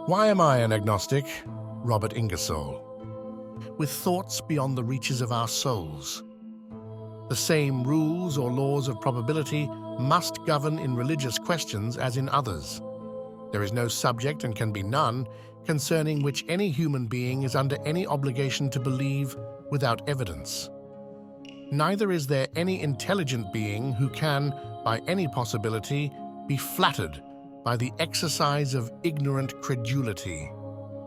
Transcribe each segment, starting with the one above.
Why am I an agnostic? Robert Ingersoll. With thoughts beyond the reaches of our souls. The same rules or laws of probability must govern in religious questions as in others. There is no subject, and can be none, concerning which any human being is under any obligation to believe without evidence. Neither is there any intelligent being who can, by any possibility, be flattered by the exercise of ignorant credulity.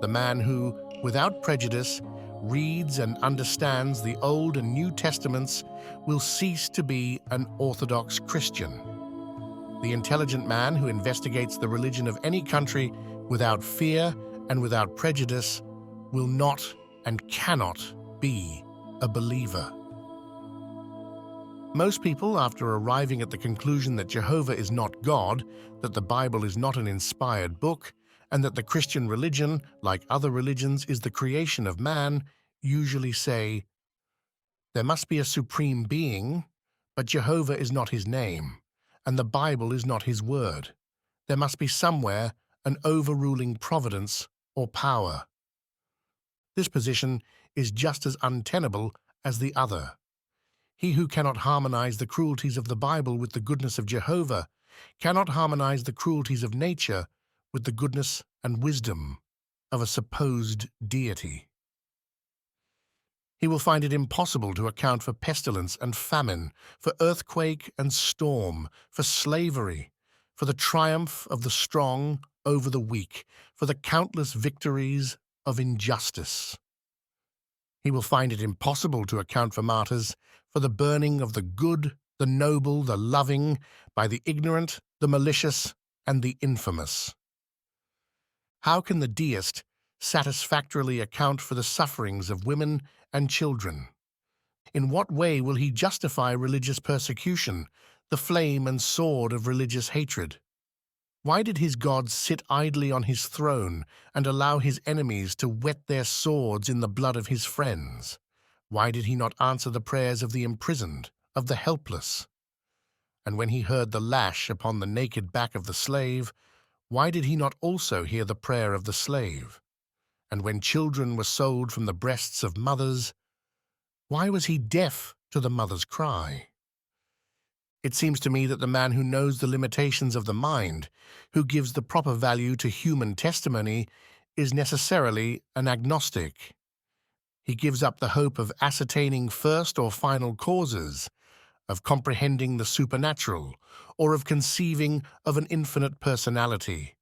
The man who, without prejudice, reads and understands the Old and New Testaments will cease to be an Orthodox Christian. The intelligent man who investigates the religion of any country without fear and without prejudice will not and cannot be a believer. Most people, after arriving at the conclusion that Jehovah is not God, that the Bible is not an inspired book, and that the Christian religion, like other religions, is the creation of man, usually say, there must be a supreme being, but Jehovah is not his name, and the Bible is not his word. There must be somewhere an overruling providence or power. This position is just as untenable as the other. He who cannot harmonize the cruelties of the Bible with the goodness of Jehovah cannot harmonize the cruelties of nature with the goodness and wisdom of a supposed deity. He will find it impossible to account for pestilence and famine, for earthquake and storm, for slavery, for the triumph of the strong over the weak, for the countless victories of injustice. He will find it impossible to account for martyrs, for the burning of the good, the noble, the loving, by the ignorant, the malicious, and the infamous. How can the deist satisfactorily account for the sufferings of women and children? In what way will he justify religious persecution, the flame and sword of religious hatred? Why did his God sit idly on his throne and allow his enemies to wet their swords in the blood of his friends? Why did he not answer the prayers of the imprisoned, of the helpless? And when he heard the lash upon the naked back of the slave, why did he not also hear the prayer of the slave? And when children were sold from the breasts of mothers, why was he deaf to the mother's cry? It seems to me that the man who knows the limitations of the mind, who gives the proper value to human testimony, is necessarily an agnostic. He gives up the hope of ascertaining first or final causes, of comprehending the supernatural, or of conceiving of an infinite personality.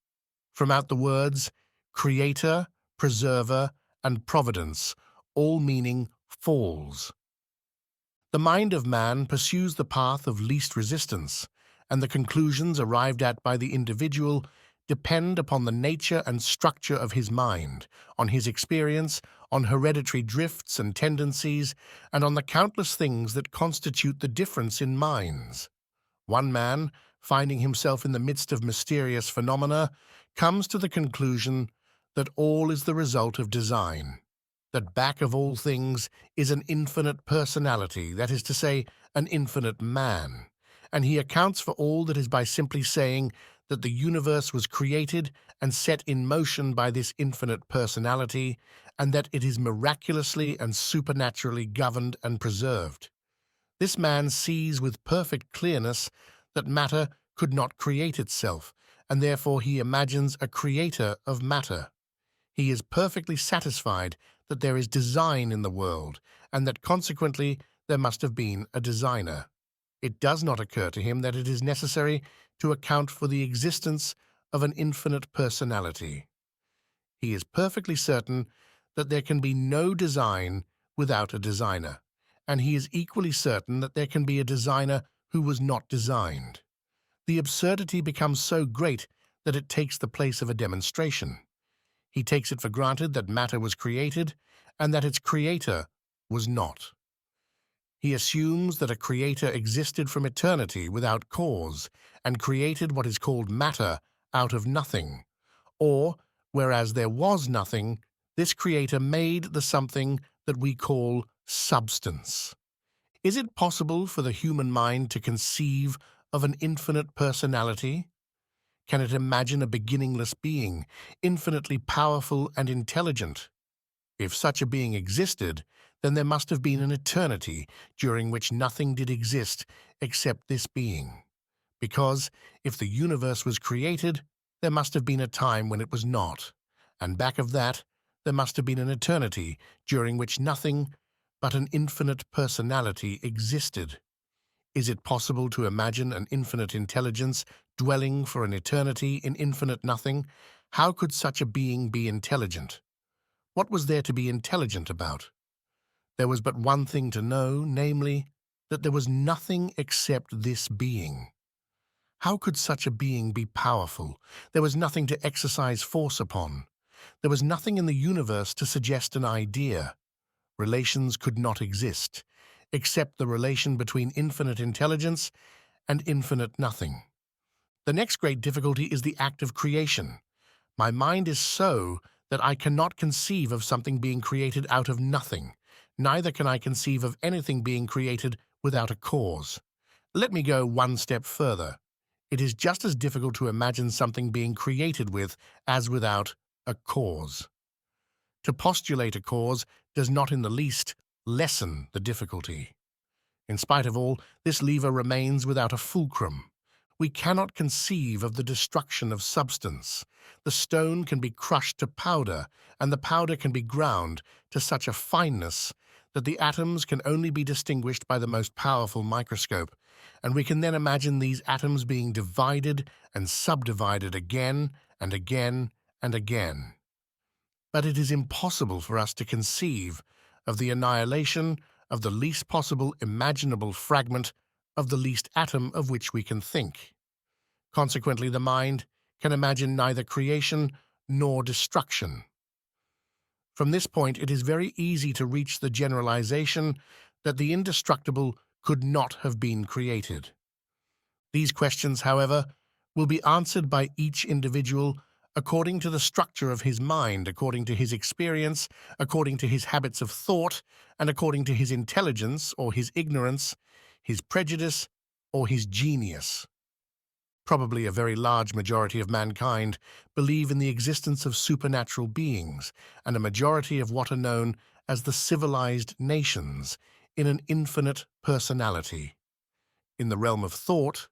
From out the words creator, preserver, and providence, all meaning falls. The mind of man pursues the path of least resistance, and the conclusions arrived at by the individual depend upon the nature and structure of his mind, on his experience, on hereditary drifts and tendencies, and on the countless things that constitute the difference in minds. One man, finding himself in the midst of mysterious phenomena, comes to the conclusion that all is the result of design, that back of all things is an infinite personality, that is to say, an infinite man, and he accounts for all that is by simply saying that the universe was created and set in motion by this infinite personality, and that it is miraculously and supernaturally governed and preserved. This man sees with perfect clearness that matter could not create itself, and therefore he imagines a creator of matter. He is perfectly satisfied that there is design in the world, and that consequently there must have been a designer. It does not occur to him that it is necessary to account for the existence of an infinite personality. He is perfectly certain that there can be no design without a designer, and he is equally certain that there can be a designer who was not designed. The absurdity becomes so great that it takes the place of a demonstration. He takes it for granted that matter was created and that its creator was not. He assumes that a creator existed from eternity without cause and created what is called matter out of nothing, or, whereas there was nothing, this creator made the something that we call substance. Is it possible for the human mind to conceive of an infinite personality? Can it imagine a beginningless being, infinitely powerful and intelligent? If such a being existed, then there must have been an eternity during which nothing did exist except this being. Because if the universe was created, there must have been a time when it was not, and back of that, there must have been an eternity during which nothing but an infinite personality existed. Is it possible to imagine an infinite intelligence dwelling for an eternity in infinite nothing? How could such a being be intelligent? What was there to be intelligent about? There was but one thing to know, namely, that there was nothing except this being. How could such a being be powerful? There was nothing to exercise force upon. There was nothing in the universe to suggest an idea. Relations could not exist, except the relation between infinite intelligence and infinite nothing. The next great difficulty is the act of creation. My mind is so that I cannot conceive of something being created out of nothing. Neither can I conceive of anything being created without a cause. Let me go one step further. It is just as difficult to imagine something being created with as without a cause. To postulate a cause does not in the least lessen the difficulty. In spite of all, this lever remains without a fulcrum. We cannot conceive of the destruction of substance. The stone can be crushed to powder, and the powder can be ground to such a fineness that the atoms can only be distinguished by the most powerful microscope, and we can then imagine these atoms being divided and subdivided again and again and again. But it is impossible for us to conceive of the annihilation of the least possible imaginable fragment of the least atom of which we can think. Consequently, the mind can imagine neither creation nor destruction. From this point, it is very easy to reach the generalization that the indestructible could not have been created. These questions, however, will be answered by each individual according to the structure of his mind, according to his experience, according to his habits of thought, and according to his intelligence or his ignorance, his prejudice or his genius. Probably a very large majority of mankind believe in the existence of supernatural beings, and a majority of what are known as the civilized nations in an infinite personality. In the realm of thought,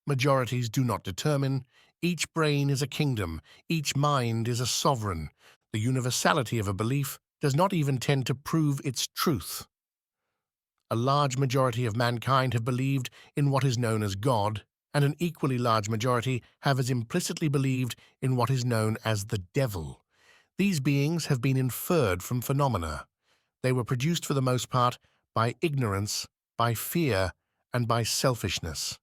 majorities do not determine. Each brain is a kingdom, each mind is a sovereign. The universality of a belief does not even tend to prove its truth. A large majority of mankind have believed in what is known as God, and an equally large majority have as implicitly believed in what is known as the devil. These beings have been inferred from phenomena. They were produced for the most part by ignorance, by fear, and by selfishness.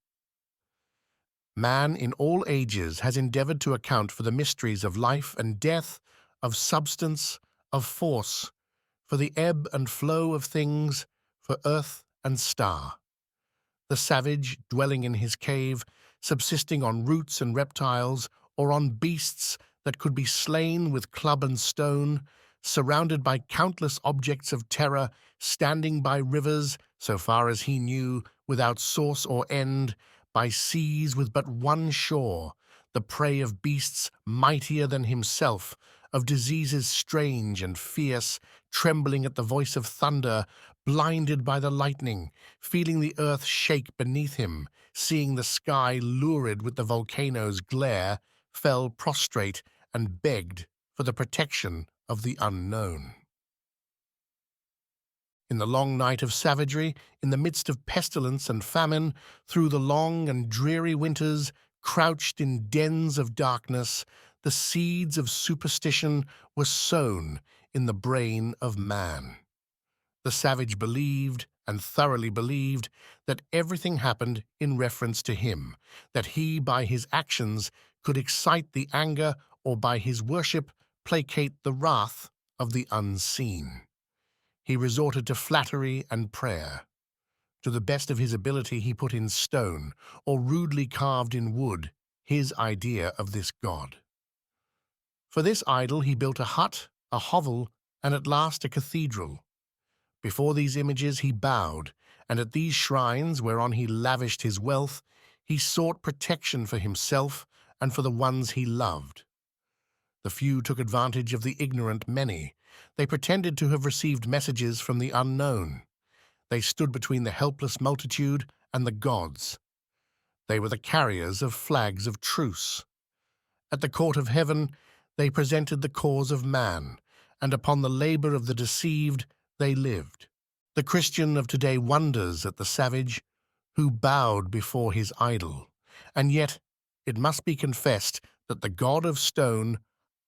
Man in all ages has endeavored to account for the mysteries of life and death, of substance, of force, for the ebb and flow of things, for earth and star. The savage, dwelling in his cave, subsisting on roots and reptiles, or on beasts that could be slain with club and stone, surrounded by countless objects of terror, standing by rivers, so far as he knew, without source or end, by seas with but one shore, the prey of beasts mightier than himself, of diseases strange and fierce, trembling at the voice of thunder, blinded by the lightning, feeling the earth shake beneath him, seeing the sky lurid with the volcano's glare, fell prostrate and begged for the protection of the unknown. In the long night of savagery, in the midst of pestilence and famine, through the long and dreary winters, crouched in dens of darkness, the seeds of superstition were sown in the brain of man. The savage believed, and thoroughly believed, that everything happened in reference to him, that he, by his actions, could excite the anger or by his worship placate the wrath of the unseen. He resorted to flattery and prayer. To the best of his ability he put in stone, or rudely carved in wood, his idea of this god. For this idol he built a hut, a hovel, and at last a cathedral. Before these images he bowed, and at these shrines whereon he lavished his wealth, he sought protection for himself and for the ones he loved. The few took advantage of the ignorant many. They pretended to have received messages from the unknown. They stood between the helpless multitude and the gods. They were the carriers of flags of truce. At the court of heaven they presented the cause of man, and upon the labor of the deceived they lived. The Christian of today wonders at the savage who bowed before his idol, and yet it must be confessed that the God of stone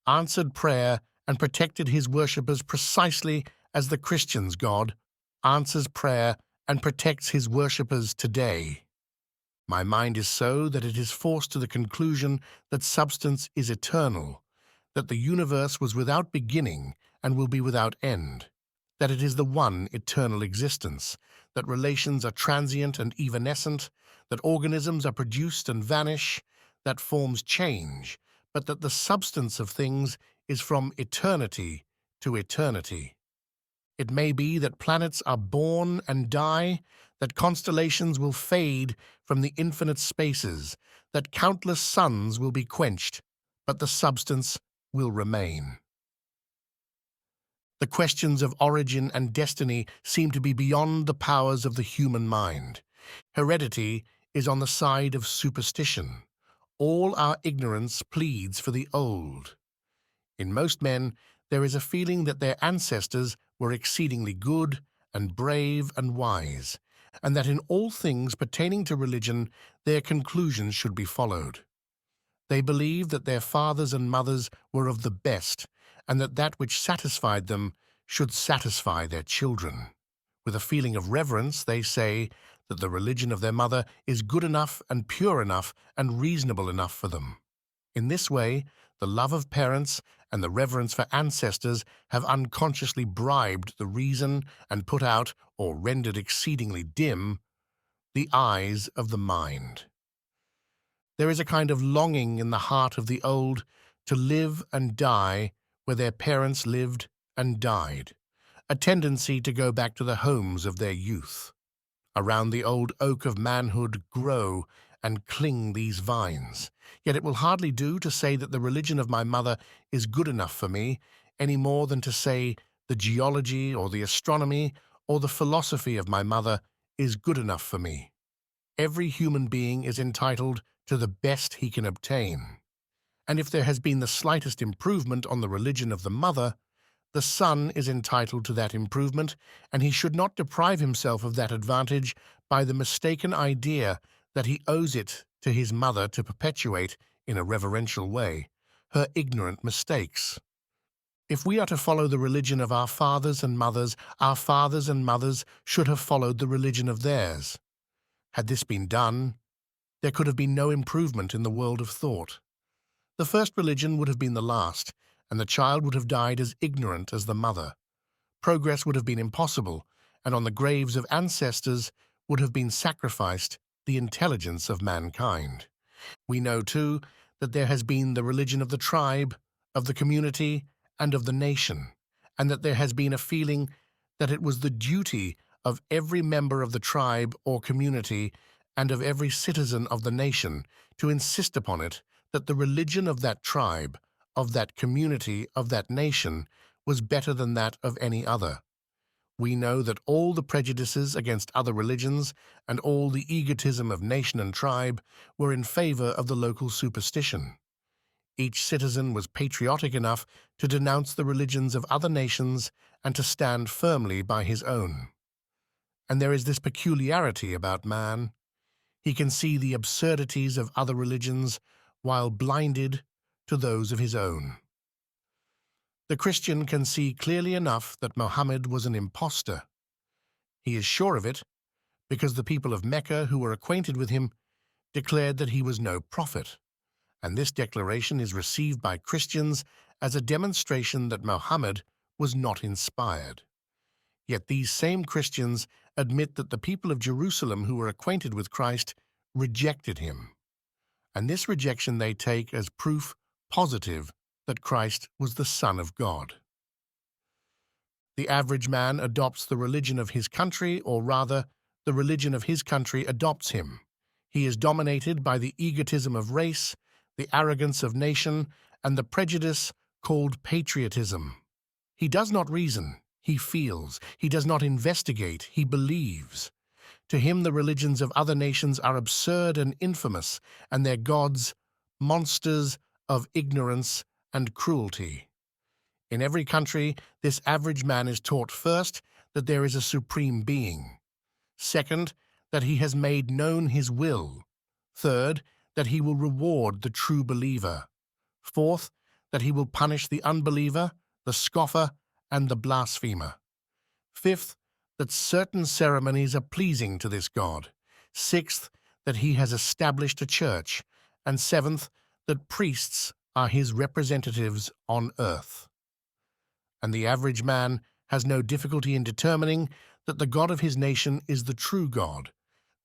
answered prayer and protected his worshippers precisely as the Christian's God answers prayer and protects his worshippers today. My mind is so that it is forced to the conclusion that substance is eternal, that the universe was without beginning and will be without end, that it is the one eternal existence, that relations are transient and evanescent, that organisms are produced and vanish, that forms change, but that the substance of things is from eternity to eternity. It may be that planets are born and die, that constellations will fade from the infinite spaces, that countless suns will be quenched, but the substance will remain. The questions of origin and destiny seem to be beyond the powers of the human mind. Heredity is on the side of superstition. All our ignorance pleads for the old. In most men, there is a feeling that their ancestors were exceedingly good and brave and wise, and that in all things pertaining to religion their conclusions should be followed. They believe that their fathers and mothers were of the best, and that that which satisfied them should satisfy their children. With a feeling of reverence, they say that the religion of their mother is good enough and pure enough and reasonable enough for them. In this way, the love of parents and the reverence for ancestors have unconsciously bribed the reason and put out, or rendered exceedingly dim, the eyes of the mind. There is a kind of longing in the heart of the old to live and die where their parents lived and died, a tendency to go back to the homes of their youth. Around the old oak of manhood grow and cling these vines. Yet it will hardly do to say that the religion of my mother is good enough for me, any more than to say the geology or the astronomy or the philosophy of my mother is good enough for me. Every human being is entitled to the best he can obtain. And if there has been the slightest improvement on the religion of the mother, the son is entitled to that improvement, and he should not deprive himself of that advantage by the mistaken idea that he owes it to his mother to perpetuate, in a reverential way, her ignorant mistakes. If we are to follow the religion of our fathers and mothers should have followed the religion of theirs. Had this been done, there could have been no improvement in the world of thought. The first religion would have been the last, and the child would have died as ignorant as the mother. Progress would have been impossible, and on the graves of ancestors would have been sacrificed the intelligence of mankind. We know, too, that there has been the religion of the tribe, of the community, and of the nation, and that there has been a feeling that it was the duty of every member of the tribe or community and of every citizen of the nation to insist upon it that the religion of that tribe, of that community, of that nation was better than that of any other. We know that all the prejudices against other religions and all the egotism of nation and tribe were in favor of the local superstition. Each citizen was patriotic enough to denounce the religions of other nations and to stand firmly by his own. And there is this peculiarity about man. He can see the absurdities of other religions while blinded to those of his own. The Christian can see clearly enough that Mohammed was an impostor. He is sure of it because the people of Mecca who were acquainted with him declared that he was no prophet, and this declaration is received by Christians as a demonstration that Mohammed was not inspired. Yet these same Christians admit that the people of Jerusalem who were acquainted with Christ rejected him, and this rejection they take as proof positive that Christ was the Son of God. The average man adopts the religion of his country, or rather, the religion of his country adopts him. He is dominated by the egotism of race, the arrogance of nation, and the prejudice called patriotism. He does not reason, he feels. He does not investigate, he believes. To him the religions of other nations are absurd and infamous, and their gods monsters of ignorance and cruelty. In every country, this average man is taught first that there is a supreme being. Second, that he has made known his will. Third, that he will reward the true believer. Fourth, that he will punish the unbeliever, the scoffer, and the blasphemer. Fifth, that certain ceremonies are pleasing to this God. Sixth, that he has established a church. And seventh, that priests are his representatives on earth. And the average man has no difficulty in determining that the God of his nation is the true God,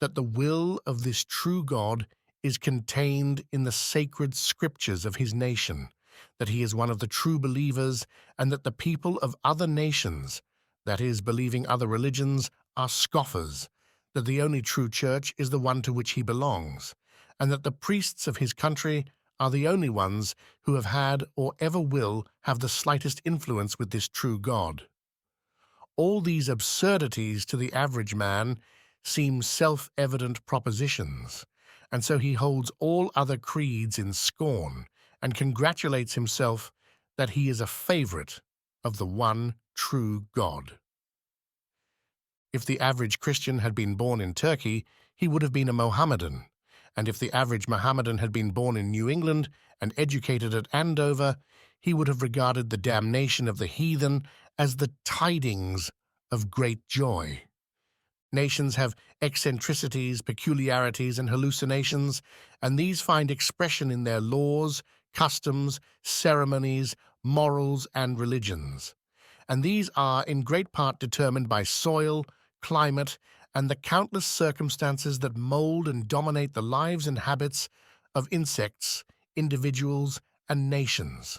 that the will of this true God is contained in the sacred scriptures of his nation, that he is one of the true believers, and that the people of other nations, that is, believing other religions, are scoffers, that the only true church is the one to which he belongs, and that the priests of his country are the only ones who have had or ever will have the slightest influence with this true God. All these absurdities to the average man seem self-evident propositions, and so he holds all other creeds in scorn and congratulates himself that he is a favorite of the one true God. If the average Christian had been born in Turkey, he would have been a Mohammedan, and if the average Mohammedan had been born in New England and educated at Andover, he would have regarded the damnation of the heathen as the tidings of great joy. Nations have eccentricities, peculiarities, and hallucinations, and these find expression in their laws, customs, ceremonies, morals, and religions. And these are in great part determined by soil, climate, and the countless circumstances that mold and dominate the lives and habits of insects, individuals, and nations.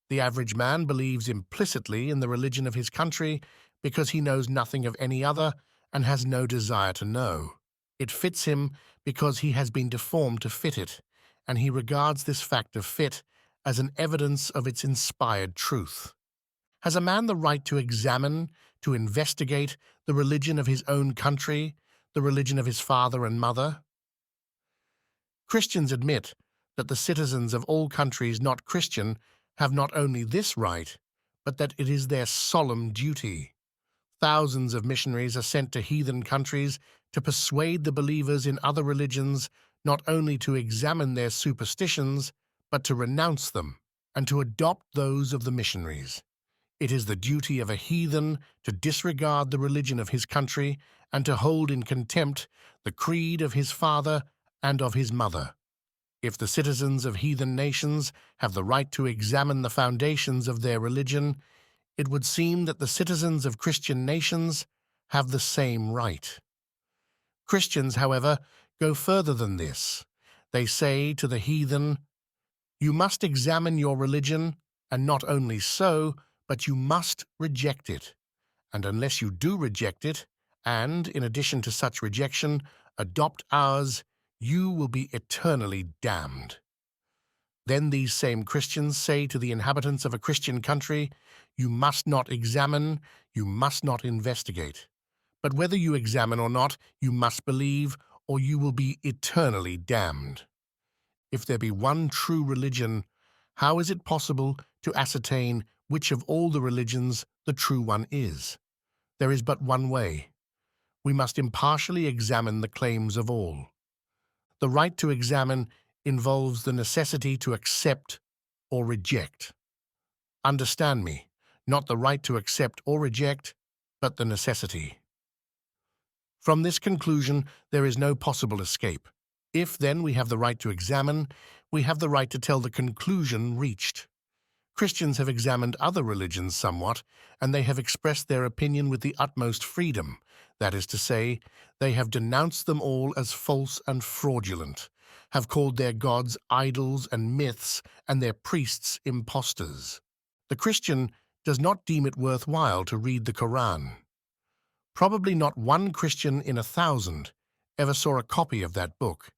The average man believes implicitly in the religion of his country because he knows nothing of any other and has no desire to know. It fits him because he has been deformed to fit it, and he regards this fact of fit as an evidence of its inspired truth. Has a man the right to examine, to investigate the religion of his own country, the religion of his father and mother? Christians admit that the citizens of all countries not Christian have not only this right, but that it is their solemn duty. Thousands of missionaries are sent to heathen countries to persuade the believers in other religions not only to examine their superstitions, but to renounce them and to adopt those of the missionaries. It is the duty of a heathen to disregard the religion of his country and to hold in contempt the creed of his father and of his mother. If the citizens of heathen nations have the right to examine the foundations of their religion, it would seem that the citizens of Christian nations have the same right. Christians, however, go further than this. They say to the heathen, "You must examine your religion, and not only so, but you must reject it. And unless you do reject it, and, in addition to such rejection, adopt ours, you will be eternally damned." Then these same Christians say to the inhabitants of a Christian country, "You must not examine, you must not investigate. But whether you examine or not, you must believe, or you will be eternally damned." If there be one true religion, how is it possible to ascertain which of all the religions the true one is? There is but one way. We must impartially examine the claims of all. The right to examine involves the necessity to accept or reject. Understand me, not the right to accept or reject, but the necessity. From this conclusion, there is no possible escape. If, then, we have the right to examine, we have the right to tell the conclusion reached. Christians have examined other religions somewhat, and they have expressed their opinion with the utmost freedom. That is to say, they have denounced them all as false and fraudulent, have called their gods idols and myths, and their priests impostors. The Christian does not deem it worthwhile to read the Koran. Probably not one Christian in 1,000 ever saw a copy of that book,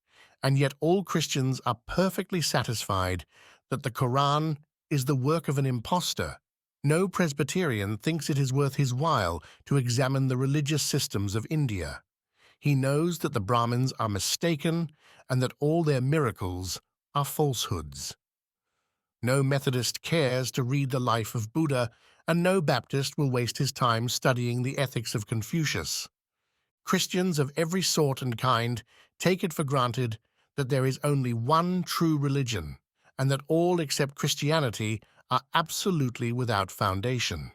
And yet all Christians are perfectly satisfied that the Quran is the work of an impostor. No Presbyterian thinks it is worth his while to examine the religious systems of India. He knows that the Brahmins are mistaken and that all their miracles are falsehoods. No Methodist cares to read the life of Buddha, and no Baptist will waste his time studying the ethics of Confucius. Christians of every sort and kind take it for granted that there is only one true religion, and that all except Christianity are absolutely without foundation.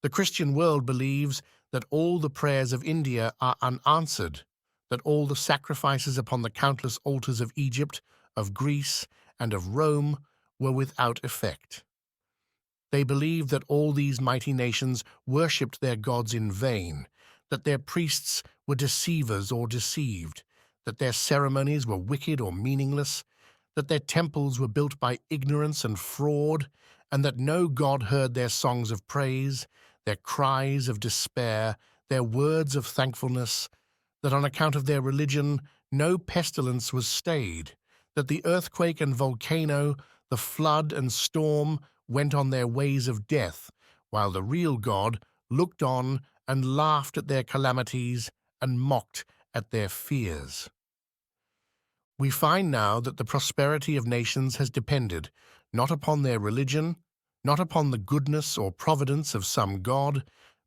The Christian world believes that all the prayers of India are unanswered, that all the sacrifices upon the countless altars of Egypt, of Greece, and of Rome were without effect. They believe that all these mighty nations worshipped their gods in vain, that their priests were deceivers or deceived, that their ceremonies were wicked or meaningless, that their temples were built by ignorance and fraud, and that no god heard their songs of praise, their cries of despair, their words of thankfulness, that on account of their religion no pestilence was stayed, that the earthquake and volcano, the flood and storm went on their ways of death, while the real God looked on and laughed at their calamities and mocked at their fears. We find now that the prosperity of nations has depended not upon their religion, not upon the goodness or providence of some god,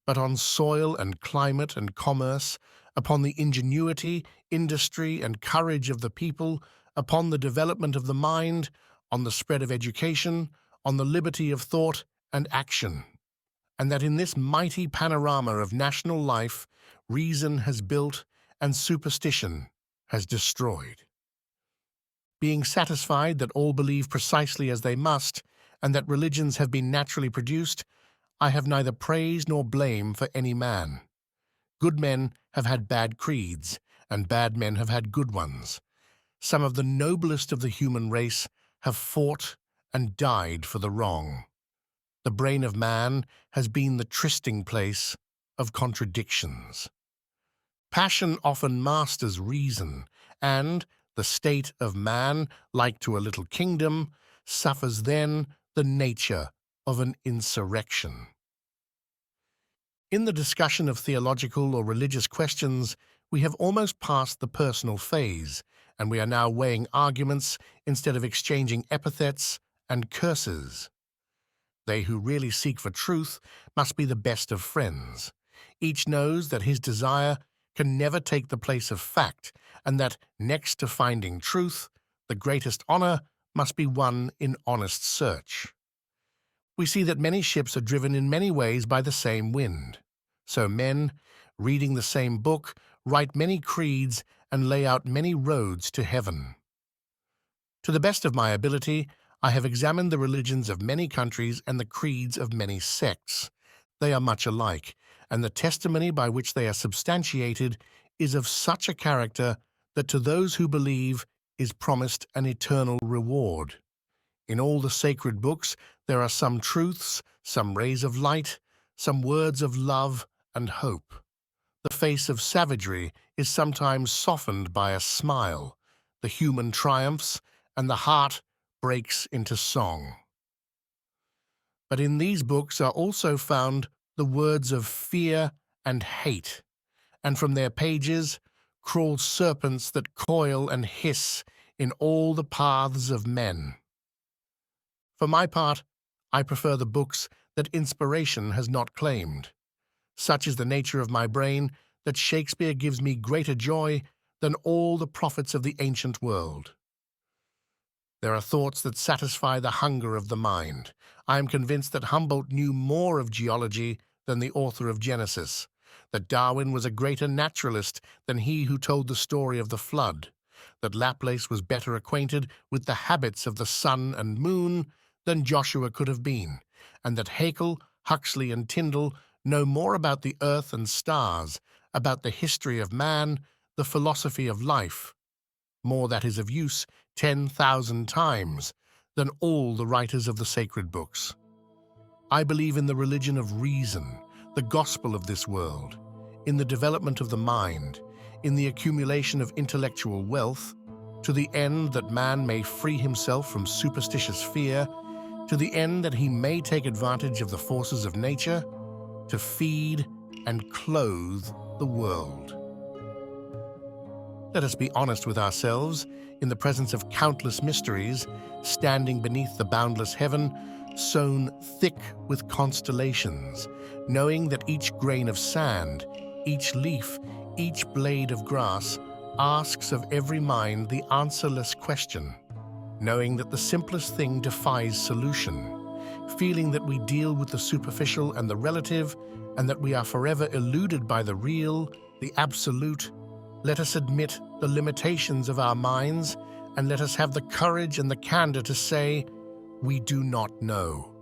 but on soil and climate and commerce, upon the ingenuity, industry, and courage of the people, upon the development of the mind, on the spread of education, on the liberty of thought and action, and that in this mighty panorama of national life, reason has built and superstition has destroyed. Being satisfied that all believe precisely as they must, and that religions have been naturally produced, I have neither praise nor blame for any man. Good men have had bad creeds, and bad men have had good ones. Some of the noblest of the human race have fought and died for the wrong. The brain of man has been the trysting place of contradictions. Passion often masters reason, and the state of man, like to a little kingdom, suffers then the nature of an insurrection. In the discussion of theological or religious questions, we have almost passed the personal phase, and we are now weighing arguments instead of exchanging epithets and curses. They who really seek for truth must be the best of friends. Each knows that his desire can never take the place of fact, and that next to finding truth, the greatest honor must be won in honest search. We see that many ships are driven in many ways by the same wind. So men, reading the same book, write many creeds and lay out many roads to heaven. To the best of my ability, I have examined the religions of many countries and the creeds of many sects. They are much alike, and the testimony by which they are substantiated is of such a character that to those who believe is promised an eternal reward. In all the sacred books there are some truths, some rays of light, some words of love and hope. The face of savagery is sometimes softened by a smile, the human triumphs, and the heart breaks into song. But in these books are also found the words of fear and hate, and from their pages crawl serpents that coil and hiss in all the paths of men. For my part, I prefer the books that inspiration has not claimed. Such is the nature of my brain that Shakespeare gives me greater joy than all the prophets of the ancient world. There are thoughts that satisfy the hunger of the mind. I am convinced that Humboldt knew more of geology than the author of Genesis, that Darwin was a greater naturalist than he who told the story of the flood, that Laplace was better acquainted with the habits of the sun and moon than Joshua could have been, and that Haeckel, Huxley, and Tyndall know more about the earth and stars, about the history of man, the philosophy of life, more that is of use 10,000 times than all the writers of the sacred books. I believe in the religion of reason, the gospel of this world, in the development of the mind, in the accumulation of intellectual wealth, to the end that man may free himself from superstitious fear, to the end that he may take advantage of the forces of nature to feed and clothe the world. Let us be honest with ourselves in the presence of countless mysteries, standing beneath the boundless heaven, sown thick with constellations, knowing that each grain of sand, each leaf, each blade of grass asks of every mind the answerless question, knowing that the simplest thing defies solution, feeling that we deal with the superficial and the relative, and that we are forever eluded by the real, the absolute. Let us admit the limitations of our minds, and let us have the courage and the candor to say, we do not know.